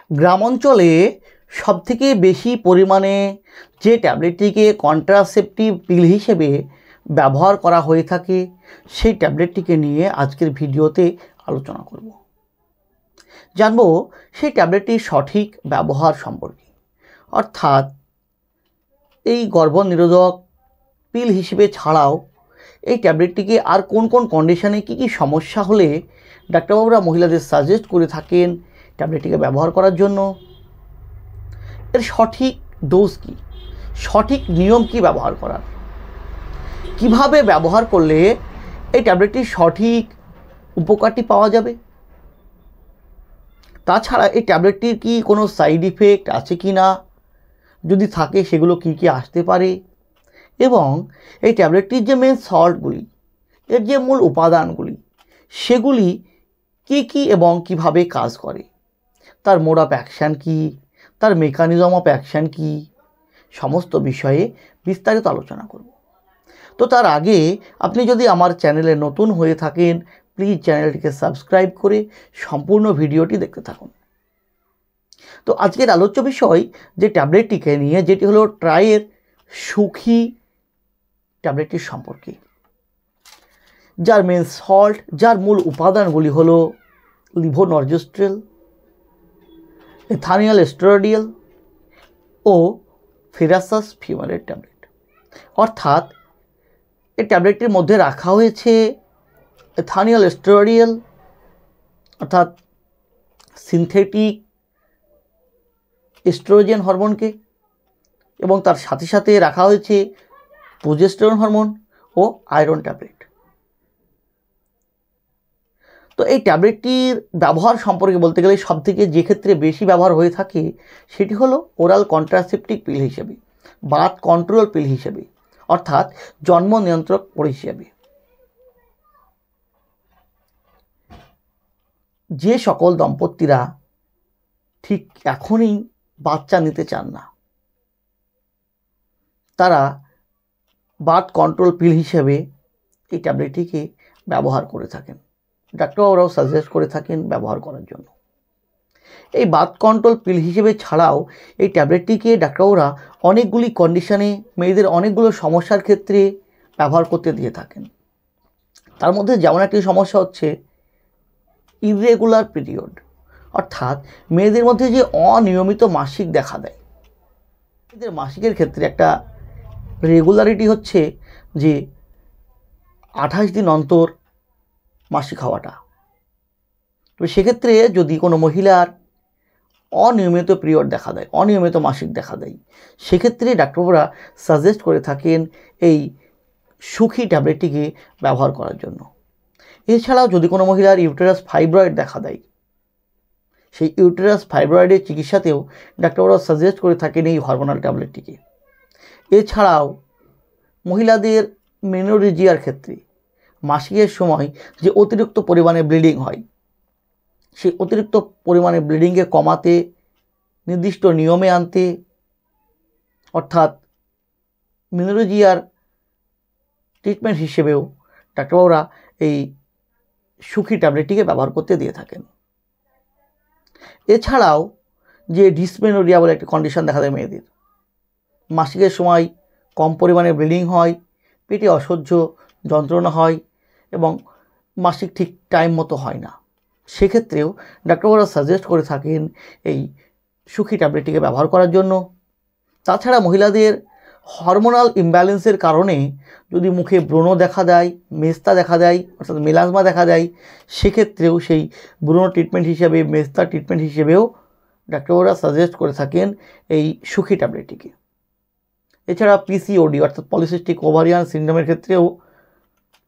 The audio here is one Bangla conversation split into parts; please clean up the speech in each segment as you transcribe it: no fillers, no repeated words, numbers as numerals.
গ্রাম অঞ্চলে সবথেকে বেশি পরিমাণে যে ট্যাবলেটটিকে কন্ট্রাসেপটিভ পিল হিসেবে ব্যবহার করা হয়ে থাকে সেই ট্যাবলেটটিকে নিয়ে আজকের ভিডিওতে আলোচনা করব। জানব সেই ট্যাবলেটটির সঠিক ব্যবহার সম্পর্কে, অর্থাৎ এই গর্ভনিরোধক পিল হিসেবে ছাড়াও এই ট্যাবলেটটিকে আর কোন কোন কন্ডিশনে কী কী সমস্যা হলে ডাক্তারবাবুরা মহিলাদের সাজেস্ট করে থাকেন ট্যাবলেটটিকে ব্যবহার করার জন্য, এর সঠিক ডোজ কী, সঠিক নিয়ম কী ব্যবহার করার, কিভাবে ব্যবহার করলে এই ট্যাবলেটটির সঠিক উপকারটি পাওয়া যাবে, তাছাড়া এই ট্যাবলেটটির কি কোনো সাইড ইফেক্ট আছে কি না, যদি থাকে সেগুলো কি কি আসতে পারে, এবং এই ট্যাবলেটটির যে মেন সল্টগুলি, এর যে মূল উপাদানগুলি, সেগুলি কি কি এবং কিভাবে কাজ করে, তার মোড অফ অ্যাকশান কী, তার মেকানিজম অফ অ্যাকশান কী, সমস্ত বিষয়ে বিস্তারিত আলোচনা করব। তো তার আগে আপনি যদি আমার চ্যানেলে নতুন হয়ে থাকেন, প্লিজ চ্যানেলটিকে সাবস্ক্রাইব করে সম্পূর্ণ ভিডিওটি দেখতে থাকুন। তো আজকের আলোচ্য বিষয় যে ট্যাবলেটটিকে নিয়ে, যেটি হলো ট্রাইয়ের সুখী ট্যাবলেটটির সম্পর্কে, যার মেন সল্ট, যার মূল উপাদানগুলি হলো লিভোনর্জেস্ট্রেল, এথানিয়াল এস্ট্রাডিয়াল ও ফেরাসাস ফিউমারের ট্যাবলেট। অর্থাৎ এই ট্যাবলেটটির মধ্যে রাখা হয়েছে এথানিয়াল এস্ট্রাডিয়াল অর্থাৎ সিনথেটিক এস্ট্রোজেন হরমোনকে, এবং তার সাথে সাথে রাখা হয়েছে প্রোজেস্টেরন হরমোন ও আয়রন ট্যাবলেট। তো এই ট্যাবলেটটির ব্যবহার সম্পর্কে বলতে গেলে সবথেকে যে ক্ষেত্রে বেশি ব্যবহার হয়ে থাকে সেটি হলো ওরাল কন্ট্রাসেপটিভ পিল হিসেবে, বার্থ কন্ট্রোল পিল হিসেবে, অর্থাৎ জন্ম নিয়ন্ত্রক হিসেবে। যে সকল দম্পতিরা ঠিক এখনই বাচ্চা নিতে চান না, তারা বার্থ কন্ট্রোল পিল হিসেবে এই ট্যাবলেটটিকে ব্যবহার করে থাকেন, ডাক্তারবাবুরাও সাজেস্ট করে থাকেন ব্যবহার করার জন্য। এই বার্থ কন্ট্রোল পিল হিসেবে ছাড়াও এই ট্যাবলেটটিকে ডাক্তারবাবুরা অনেকগুলি কন্ডিশনে, মেয়েদের অনেকগুলো সমস্যার ক্ষেত্রে ব্যবহার করতে দিয়ে থাকেন। তার মধ্যে যেমন একটি সমস্যা হচ্ছে ইররেগুলার পিরিয়ড, অর্থাৎ মেয়েদের মধ্যে যে অনিয়মিত মাসিক দেখা দেয়। মেয়েদের মাসিকের ক্ষেত্রে একটা রেগুলারিটি হচ্ছে যে 28 দিন অন্তর মাসিক হওয়াটা। তবে সেক্ষেত্রে যদি কোনো মহিলার অনিয়মিত পিরিয়ড দেখা দেয়, অনিয়মিত মাসিক দেখা দেয়, সেক্ষেত্রে ডাক্তারবাবুরা সাজেস্ট করে থাকেন এই সুখী ট্যাবলেটটিকে ব্যবহার করার জন্য। এছাড়াও যদি কোনো মহিলার ইউটেরাস ফাইব্রয়েড দেখা দেয়, সেই ইউটেরাস ফাইব্রয়েডের চিকিৎসাতেও ডাক্তারবাবুরা সাজেস্ট করে থাকেন এই হরমোনাল ট্যাবলেটটিকে। এছাড়াও মহিলাদের মেনোরেজিয়ার ক্ষেত্রে মাসিকের সময় যে অতিরিক্ত পরিমাণে ব্লিডিং হয়, সেই অতিরিক্ত পরিমাণে ব্লিডিংকে কমাতে, নির্দিষ্ট নিয়মে আনতে, অর্থাৎ মেনোরেজিয়ার ট্রিটমেন্ট হিসেবেও ডাক্তারবাবুরা এই সুখী ট্যাবলেটটিকে ব্যবহার করতে দিয়ে থাকেন। এছাড়াও যে ডিসমেনোরিয়া বলে একটি কন্ডিশন দেখা দেয় মেয়েদের, মাসিকের সময় কম পরিমাণে ব্লিডিং হয়, পেটে অসহ্য যন্ত্রণা হয় এবং মাসিক ঠিক টাইম মতো হয় না, সেক্ষেত্রেও ডাক্তারবাবুরা সাজেস্ট করে থাকেন এই সুখী ট্যাবলেটটিকে ব্যবহার করার জন্য। তাছাড়া মহিলাদের হরমোনাল ইমব্যালেন্সের কারণে যদি মুখে ব্রণ দেখা দেয়, মেস্তা দেখা দেয়, অর্থাৎ মেলাজমা দেখা দেয়, সেক্ষেত্রেও সেই ব্রণ ট্রিটমেন্ট হিসেবে, মেস্তা ট্রিটমেন্ট হিসেবেও ডাক্তারবাবুরা সাজেস্ট করে থাকেন এই সুখী ট্যাবলেটটিকে। এছাড়া পিসিওডি অর্থাৎ পলিসিস্টিক ওভারিয়ান সিনড্রোমের ক্ষেত্রেও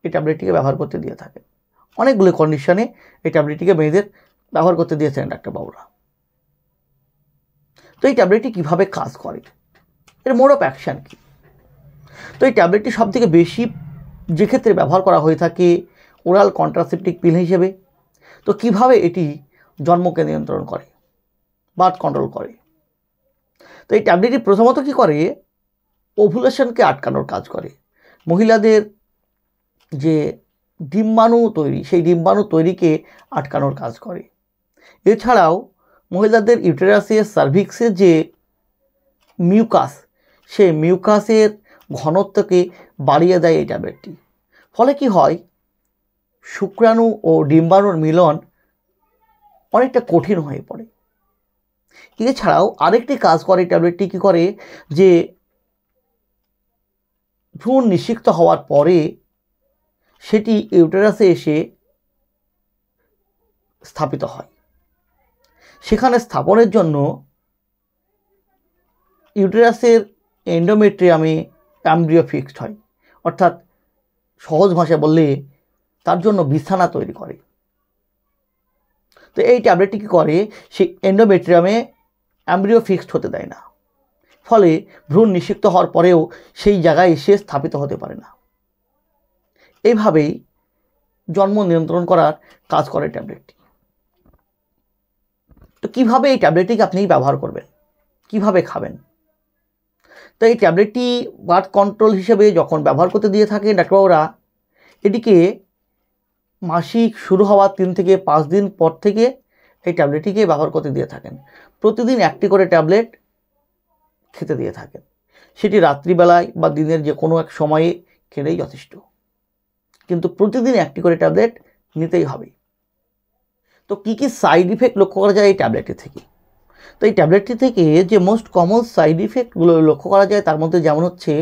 এই ট্যাবলেটটিকে ব্যবহার করতে দিয়ে থাকেন। অনেকগুলো কন্ডিশনে এই ট্যাবলেটটিকে মেয়েদের ব্যবহার করতে দিয়েছেন ডাক্তারবাবুরা। তো এই ট্যাবলেটটি কীভাবে কাজ করে, এর মোড অফ অ্যাকশান কী? তো এই ট্যাবলেটটি সবথেকে বেশি যে ক্ষেত্রে ব্যবহার করা হয়ে থাকে ওরাল কন্ট্রাসেপটিভ পিল হিসেবে। তো কিভাবে এটি জন্মকে নিয়ন্ত্রণ করে, বার্থ কন্ট্রোল করে? তো এই ট্যাবলেটটি প্রথমত কী করে, ওভুলেশনকে আটকানোর কাজ করে। মহিলাদের যে ডিম্বাণু তৈরি, সেই ডিম্বাণু তৈরিকে আটকানোর কাজ করে। এছাড়াও মহিলাদের ইউটেরাসের সার্ভিক্সের যে মিউকাস, সেই মিউকাসের ঘনত্বকে বাড়িয়ে দেয় এই ট্যাবলেটটি। ফলে কি হয়, শুক্রাণু ও ডিম্বাণুর মিলন অনেকটা কঠিন হয়ে পড়ে। এছাড়াও আরেকটি কাজ করে ট্যাবলেটটি, কী করে যে ভ্রূণ নিষিক্ত হওয়ার পরে সেটি ইউটেরাসে এসে স্থাপিত হয়। সেখানে স্থাপনের জন্য ইউটেরাসের এন্ডোমেট্রিয়ামে অ্যামব্রিও ফিক্সড হয়, অর্থাৎ সহজ ভাষায় বললে তার জন্য বিছানা তৈরি করে। তো এই ট্যাবলেটটি কী করে, সেই এন্ডোমেট্রিয়ামে অ্যামব্রিও ফিক্সড হতে দেয় না, ফলে ভ্রূণ নিষিক্ত হওয়ার পরেও সেই জায়গায় এসে স্থাপিত হতে পারে না। এইভাবেই জন্ম নিয়ন্ত্রণ করার কাজ করে ট্যাবলেটটি। তো কীভাবে এই ট্যাবলেটটিকে আপনি ব্যবহার করবেন, কিভাবে খাবেন? তো এই ট্যাবলেটটি বার্থ কন্ট্রোল হিসেবে যখন ব্যবহার করতে দিয়ে থাকে ডাক্তারবাবুরা, এটিকে মাসিক শুরু হওয়ার 3 থেকে 5 দিন পর থেকে এই ট্যাবলেটটিকে ব্যবহার করতে দিয়ে থাকেন। প্রতিদিন একটি করে ট্যাবলেট খেতে দিয়ে থাকেন, সেটি রাত্রিবেলায় বা দিনের যে কোনো এক সময়ে খেলেই যথেষ্ট, কিন্তু প্রতিদিন একটি করে ট্যাবলেট নিতেই হবে। তো কী কী সাইড ইফেক্ট লক্ষ্য করা যায় এই ট্যাবলেটটি থেকে? তো এই ট্যাবলেটটি থেকে যে মোস্ট কমন সাইড ইফেক্টগুলো লক্ষ্য করা যায় তার মধ্যে যেমন হচ্ছে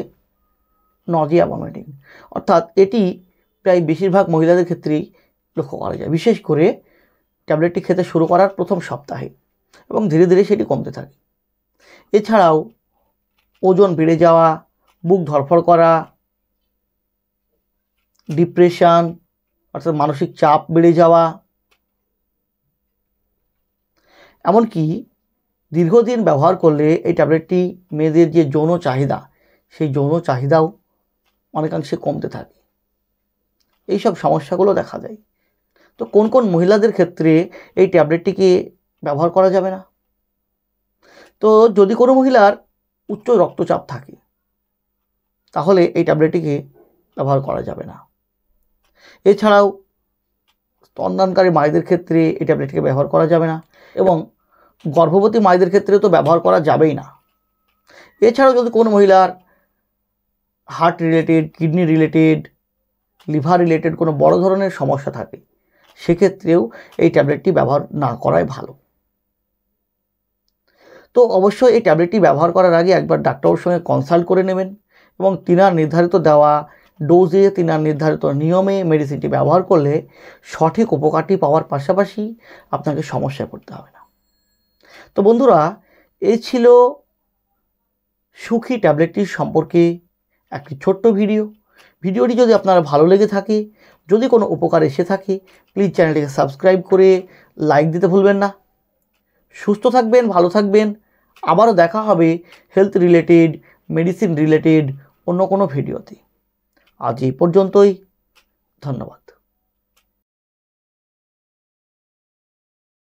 নজিয়া ভমিটিং, অর্থাৎ এটি প্রায় বেশিরভাগ মহিলাদের ক্ষেত্রেই লক্ষ্য করা যায়, বিশেষ করে ট্যাবলেটটি খেতে শুরু করার প্রথম সপ্তাহে, এবং ধীরে ধীরে সেটি কমতে থাকে। এছাড়াও ওজন বেড়ে যাওয়া, বুক ধড়ফড় করা, ডিপ্রেশন অর্থাৎ মানসিক চাপ বেড়ে যাওয়া, এমনকি দীর্ঘদিন ব্যবহার করলে এই ট্যাবলেটটি মেয়েদের যে যৌন চাহিদা, সেই যৌন চাহিদাও অনেকাংশে কমতে থাকে। এইসব সমস্যাগুলো দেখা যায়। তো কোন কোন মহিলাদের ক্ষেত্রে এই ট্যাবলেটটিকে ব্যবহার করা যাবে না? তো যদি কোনো মহিলার উচ্চ রক্তচাপ থাকে তাহলে এই ট্যাবলেটটিকে ব্যবহার করা যাবে না। এছাড়াও স্তনদানকারী মায়েদের ক্ষেত্রে এই ট্যাবলেটটিকে ব্যবহার করা যাবে না, এবং গর্ভবতী মায়েদের ক্ষেত্রে তো ব্যবহার করা যাবেই না। এছাড়াও যদি কোনো মহিলার heart related, kidney related, liver related কোনো বড় ধরনের সমস্যা থাকে, সেক্ষেত্রেও এই ট্যাবলেটটি ব্যবহার না করাই ভালো। তো অবশ্যই এই ট্যাবলেটটি ব্যবহার করার আগে একবার ডাক্তারের সঙ্গে কনসাল্ট করে নেবেন, এবং তিনার নির্ধারিত দেওয়া ডোজে, তিনার নির্ধারিত নিয়মে মেডিসিনটি ব্যবহার করলে সঠিক উপকারটি পাওয়ার পাশাপাশি আপনাকে সমস্যায় পড়তে হবে না। তো বন্ধুরা, এই ছিল সুখী ট্যাবলেটটির সম্পর্কে একটি ছোট্ট ভিডিওটি যদি আপনার ভালো লেগে থাকে, যদি কোনো উপকার এসে থাকে, প্লিজ চ্যানেলটিকে সাবস্ক্রাইব করে লাইক দিতে ভুলবেন না। সুস্থ থাকবেন, ভালো থাকবেন। আবারও দেখা হবে হেলথ রিলেটেড, মেডিসিন রিলেটেড অন্য কোনো ভিডিওতে। আজ এই পর্যন্তই। ধন্যবাদ।